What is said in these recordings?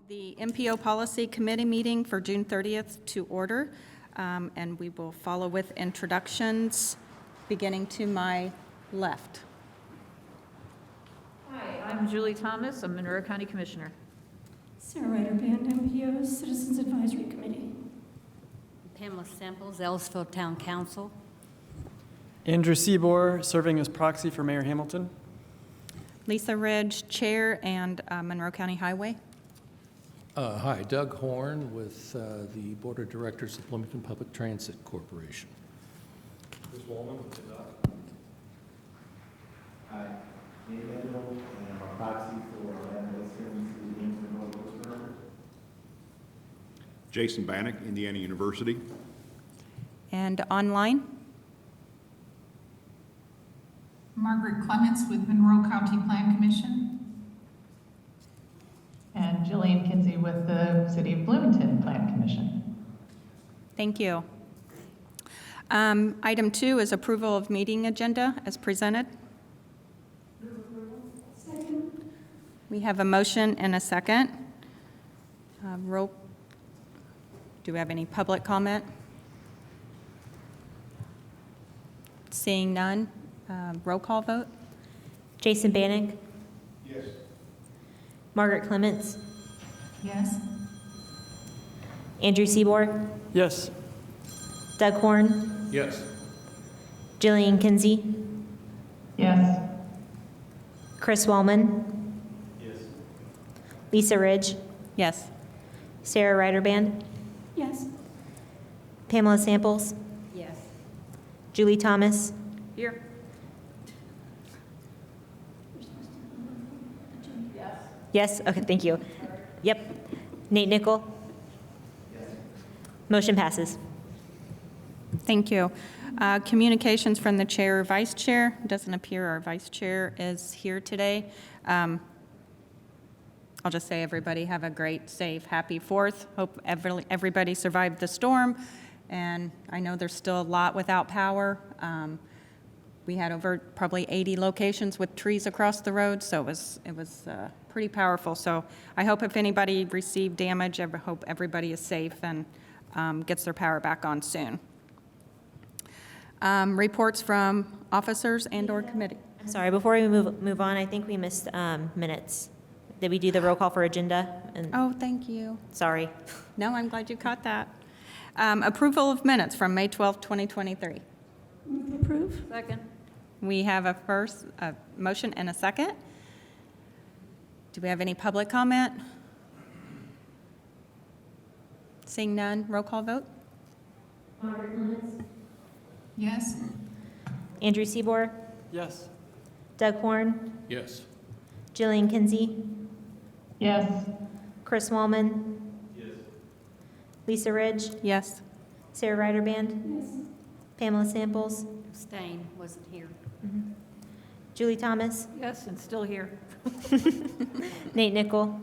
the MPO Policy Committee meeting for June 30th to order, and we will follow with introductions, beginning to my left. Hi, I'm Julie Thomas. I'm Monroe County Commissioner. Sarah Ryder Band, MPO Citizens Advisory Committee. Pamela Samples, Ellisville Town Council. Andrew Seabor, serving as proxy for Mayor Hamilton. Lisa Ridge, Chair, and Monroe County Highway. Hi, Doug Horn with the Board of Directors of Bloomington Public Transit Corporation. Chris Wallman with the doc. Hi, Nate Mandel, and I'm a proxy for Admiral Simmons, the Bloomington Public Transit. Jason Bannock, Indiana University. And online, Margaret Clements with Monroe County Plan Commission. And Jillian Kinsey with the City of Bloomington Plan Commission. thank you. Item 2 is approval of meeting agenda as presented. Second. We have a motion and a second. Do we have any public comment? Seeing none, roll call vote. Jason Bannock, Yes. Margaret Clements, Yes. Andrew Seabor, Yes. Doug Horn, Yes. Jillian Kinsey, Yes. Chris Wallman, Yes. Lisa Ridge, Yes. Sarah Ryder Band, Yes. Pamela Samples, Yes. Julie Thomas, Here. yes, okay, thank you. Yep, Nate Nickel. Motion passes. Thank you. Communications from the chair or vice chair. Doesn't appear our vice chair is here today. I'll just say everybody have a great, safe, happy 4th. Hope everybody survived the storm. And I know there's still a lot without power. We had over probably 80 locations with trees across the road, so it was pretty powerful. So I hope if anybody received damage, I hope everybody is safe and gets their power back on soon. Reports from officers and/or committee. I'm sorry, before we move on, I think we missed minutes. Did we do the roll call for agenda? And Oh, thank you. sorry. No, I'm glad you caught that. Approval of minutes from May 12th, 2023. Move to approve. Second. We have a motion and a second. Do we have any public comment? Seeing none, roll call vote. Margaret Clements, Yes. Andrew Seabor, Yes. Doug Horn, Yes. Jillian Kinsey, Yes. Chris Wallman, Yes. Lisa Ridge, Yes. Sarah Ryder Band, Yes. Pamela Samples, Abstain, wasn't here. Julie Thomas, Yes, and still here. Nate Nickel,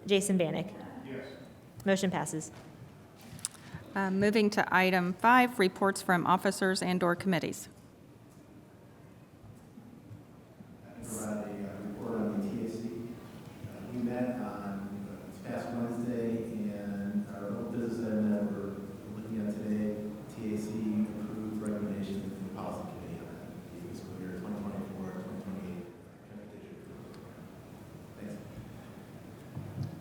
Jason Bannock. Yes. Motion passes. Moving to item 5, reports from officers and/or committees. I can provide a report on the TAC. We met on this past Wednesday, and our own business item that we're looking at today, TAC approved recommendations from the policy committee on the fiscal year 2024, 2028 transportation approval. Thanks.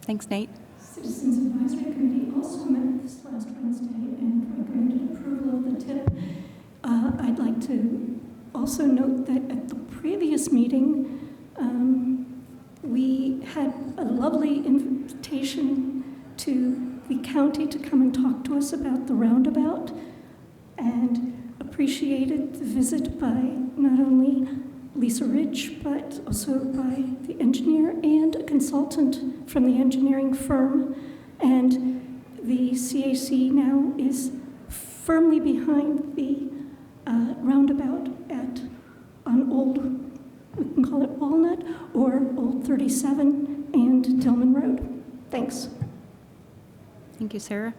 Thanks, Nate. Citizens Advisory Committee also met this last Wednesday and recommended approval of the tip. I'd like to also note that at the previous meeting, we had a lovely invitation to the county to come and talk to us about the roundabout, and appreciated the visit by not only Lisa Ridge, but also by the engineer and a consultant from the engineering firm. And the CAC now is firmly behind the roundabout on Old, we can call it Walnut, or Old 37 and Tillman Road. Thanks. Thank you, Sarah.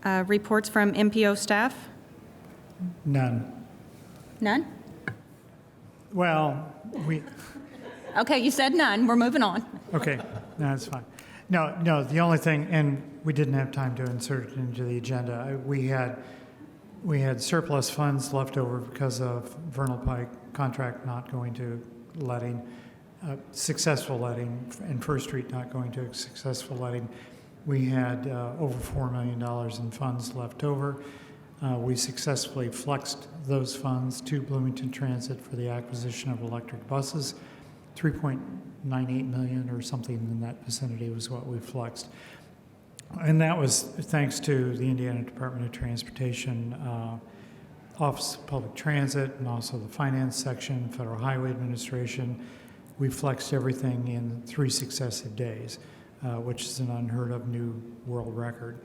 Reports from MPO staff. None. None? Well, we, Okay, you said none. We're moving on. Okay, no, that's fine. No, the only thing, and we didn't have time to insert it into the agenda. We had surplus funds left over because of Vernal Pike contract not going to letting, successful letting, and First Street not going to successful letting. We had over $4 million in funds left over. We successfully flexed those funds to Bloomington Transit for the acquisition of electric buses. 3.98 million or something in that vicinity was what we flexed. And that was thanks to the Indiana Department of Transportation, Office of Public Transit, and also the Finance Section, Federal Highway Administration. We flexed everything in 3 successive days, which is an unheard of new world record.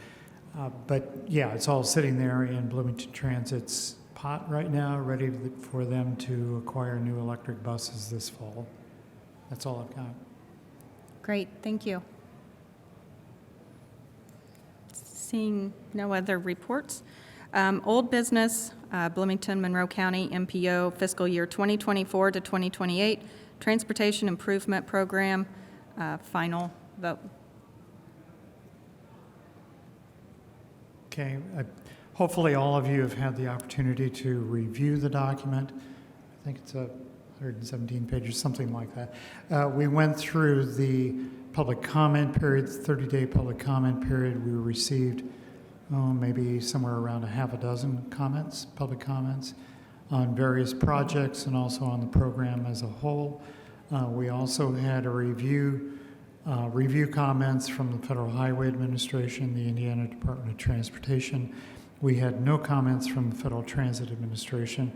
But yeah, it's all sitting there in Bloomington Transit's pot right now, ready for them to acquire new electric buses this fall. That's all I've got. Great, thank you. Seeing no other reports. Old business, Bloomington, Monroe County, MPO, fiscal year 2024 to 2028, Transportation Improvement Program, final vote. Okay, hopefully all of you have had the opportunity to review the document. I think it's 117 pages, something like that. We went through the public comment period, 30-day public comment period. We received maybe somewhere around a half a dozen comments, public comments, on various projects and also on the program as a whole. We also had a review comments from the Federal Highway Administration, the Indiana Department of Transportation. We had no comments from the Federal Transit Administration.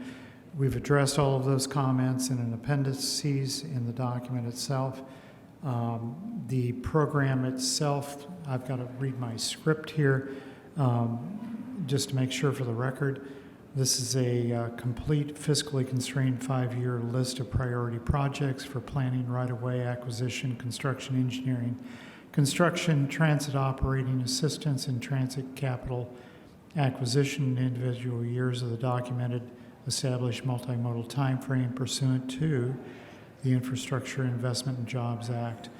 We've addressed all of those comments in an appendices in the document itself. The program itself, I've got to read my script here just to make sure for the record. This is a complete fiscally constrained 5-year list of priority projects for planning, right-of-way acquisition, construction engineering, construction, transit operating assistance, and transit capital acquisition in individual years of the documented established multimodal timeframe pursuant to the Infrastructure Investment and Jobs Act.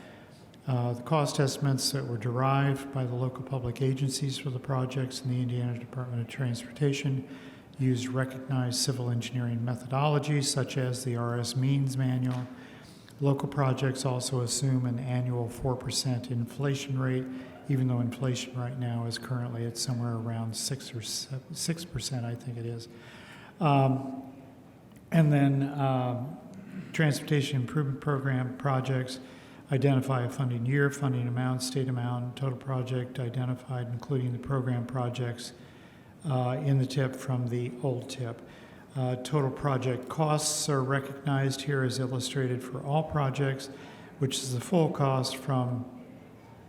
The cost estimates that were derived by the local public agencies for the projects in the Indiana Department of Transportation used recognized civil engineering methodologies such as the RS Means Manual. Local projects also assume an annual 4% inflation rate, even though inflation right now is currently at somewhere around 6% or 6%, I think it is. And then Transportation Improvement Program projects identify a funding year, funding amount, state amount, total project identified, including the program projects in the tip from the old tip. Total project costs are recognized here as illustrated for all projects, which is the full cost from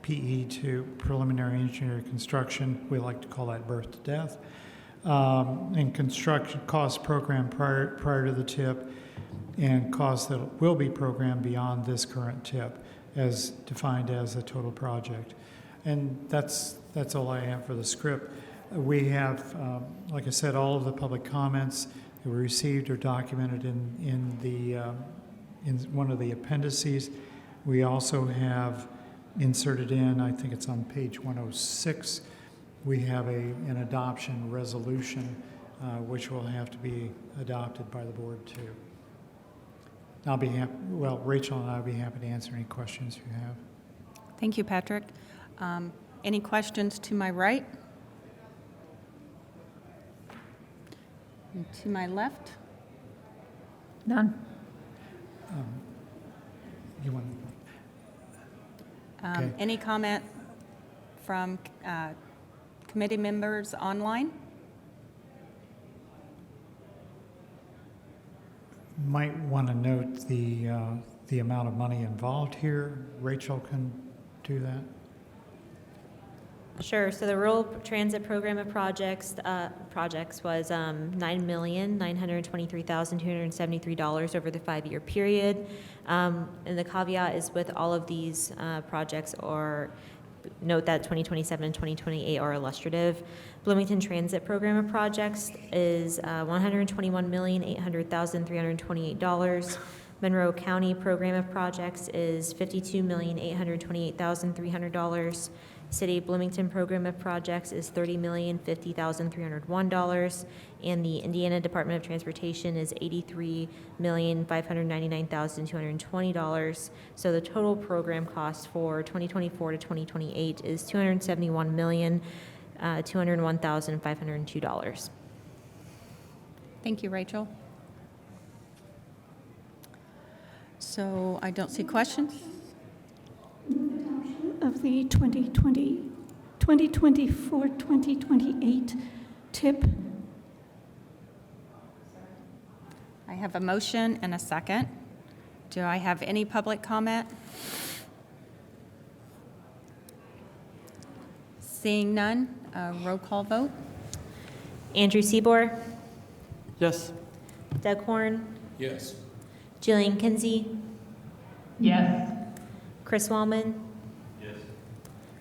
PE to preliminary engineering construction. We like to call that birth to death. And construction cost program prior to the tip, and costs that will be programmed beyond this current tip as defined as a total project. And that's all I have for the script. We have, like I said, all of the public comments that were received are documented in one of the appendices. We also have inserted in, I think it's on page 106, we have an adoption resolution which will have to be adopted by the board too. I'll be happy, well, Rachel and I will be happy to answer any questions you have. Thank you, Patrick. Any questions to my right? And to my left? None. You want? Okay. Any comment from committee members online? Might want to note the amount of money involved here. Rachel can do that. Sure. So the Rural Transit Program of projects was $9,923,273 over the 5-year period. And the caveat is with all of these projects, or note that 2027 and 2028 are illustrative. Bloomington Transit Program of projects is $121,800,328. Monroe County Program of Projects is $52,828,300. City of Bloomington Program of Projects is $30,050,301. And the Indiana Department of Transportation is $83,599,220. So the total program cost for 2024 to 2028 is $271,201,502. Thank you, Rachel. So I don't see questions. Of the 2024-2028 TIP. I have a motion and a second. Do I have any public comment? Seeing none, roll call vote. Andrew Seabour, Yes. Doug Horn, Yes. Jillian Kinsey, Yes. Chris Wallman, Yes.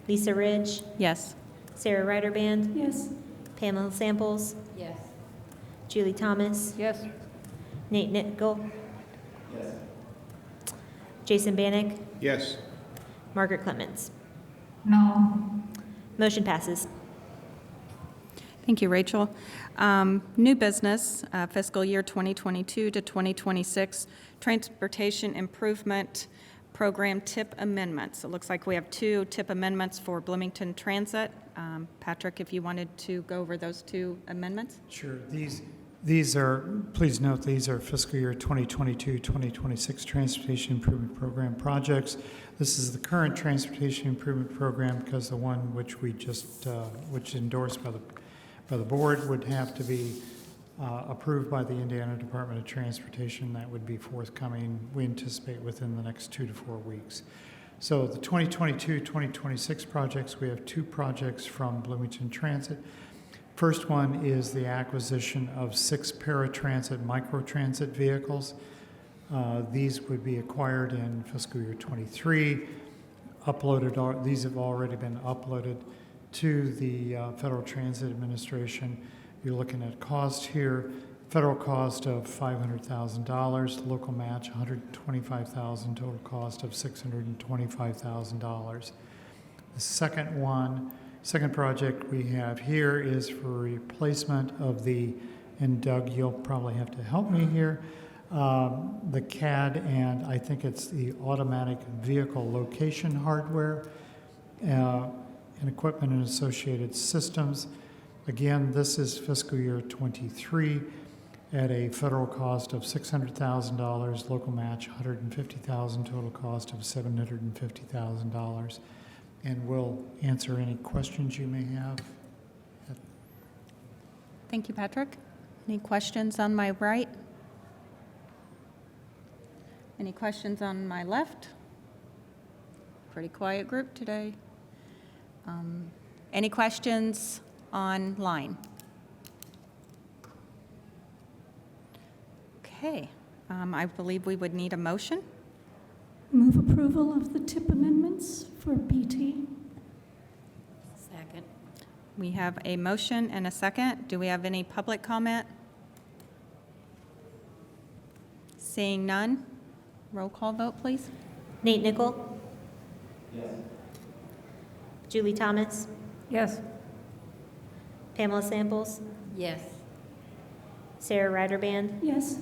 Lisa Ridge, Yes. Sarah Ryderband, Yes. Pamela Samples, Yes. Julie Thomas, Yes. Nate Nickel, Yes. Jason Bannock, Yes. Margaret Clemens. No. Motion passes. Thank you, Rachel. New business, fiscal year 2022 to 2026, Transportation Improvement Program TIP amendments. It looks like we have 2 TIP amendments for Bloomington Transit. Patrick, if you wanted to go over those 2 amendments? Sure. These are, please note, these are fiscal year 2022-2026 Transportation Improvement Program projects. This is the current Transportation Improvement Program because the one which we just, which endorsed by the board would have to be approved by the Indiana Department of Transportation. That would be forthcoming, we anticipate, within the next 2 to 4 weeks. So the 2022-2026 projects, we have 2 projects from Bloomington Transit. First one is the acquisition of 6 paratransit microtransit vehicles. These would be acquired in fiscal year 23. These have already been uploaded to the Federal Transit Administration. You're looking at cost here, federal cost of $500,000, local match $125,000, total cost of $625,000. The second project we have here is for replacement of the, and Doug, you'll probably have to help me here, the CAD, and I think it's the automatic vehicle location hardware and equipment and associated systems. Again, this is fiscal year 23 at a federal cost of $600,000, local match $150,000, total cost of $750,000. And we'll answer any questions you may have. Thank you, Patrick. Any questions on my right? Any questions on my left? Pretty quiet group today. Any questions online? Okay, I believe we would need a motion. Move approval of the TIP amendments for BT. Second. We have a motion and a second. Do we have any public comment? Seeing none, roll call vote, please. Nate Nickel, Yes. Julie Thomas, Yes. Pamela Samples, Yes. Sarah Ryderband, Yes.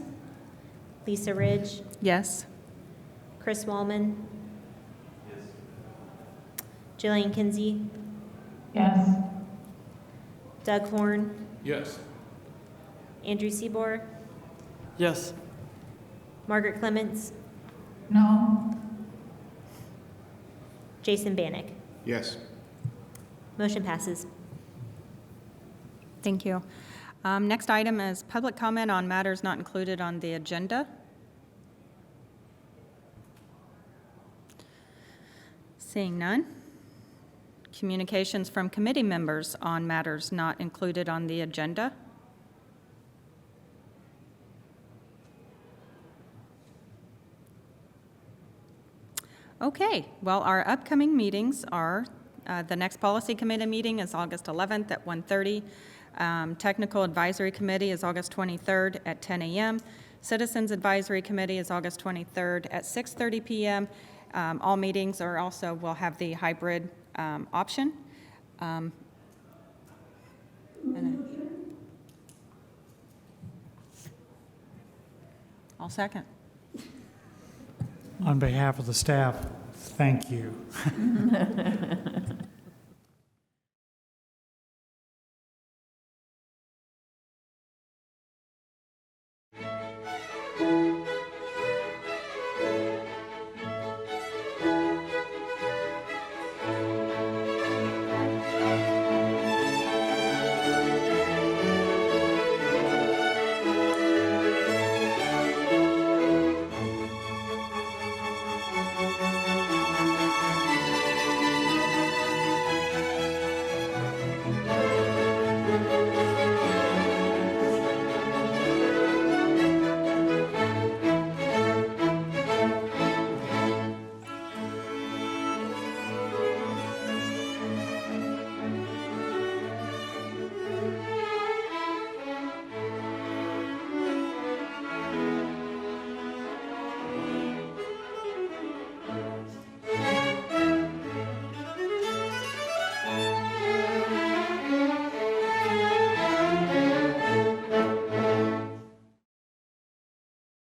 Lisa Ridge, Yes. Chris Wallman, Jillian Kinsey, Yes. Doug Horn, Yes. Andrew Seabour, Yes. Margaret Clemens, No. Jason Bannock. Yes. Motion passes. Thank you. Next item is public comment on matters not included on the agenda. Seeing none. Communications from committee members on matters not included on the agenda. Okay, well, our upcoming meetings are, the next policy committee meeting is August 11th at 1:30. Technical Advisory Committee is August 23rd at 10 a.m. Citizens Advisory Committee is August 23rd at 6:30 PM. All meetings are also, will have the hybrid option. I'll second. On behalf of the staff, thank you.